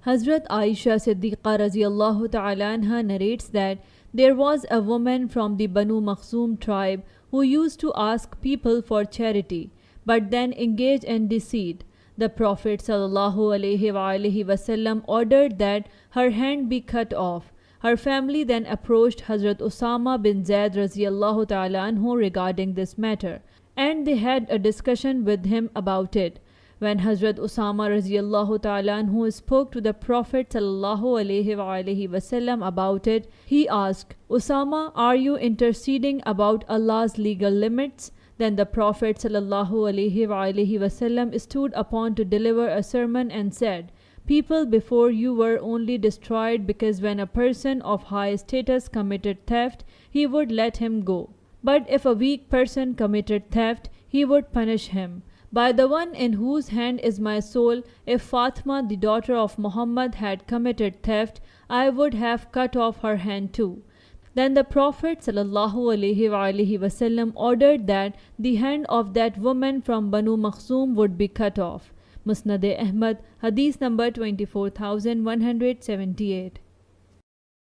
Hazrat Aisha Siddiqa radiallahu ta'ala anha narrates that there was a woman from the Banu Makhzum tribe who used to ask people for charity, but then engage in deceit. The Prophet ﷺ ordered that her hand be cut off. Her family then approached Hazrat Usama bin Zaid radiallahu ta'ala anhu regarding this matter, and they had a discussion with him about it. When Hazrat Usama radiallahu ta'ala anhu spoke to the Prophet ﷺ about it, he asked, Usama, are you interceding about Allah's legal limits? Then the Prophet ﷺ stood upon to deliver a sermon and said, people before you were only destroyed because when a person of high status committed theft, he would let him go. But if a weak person committed theft, he would punish him. By the one in whose hand is my soul, if Fatima, the daughter of Muhammad, had committed theft, I would have cut off her hand too. Then the Prophet ﷺ ordered that the hand of that woman from Banu Makhzum would be cut off. Musnad Ahmad, Hadith number 24178.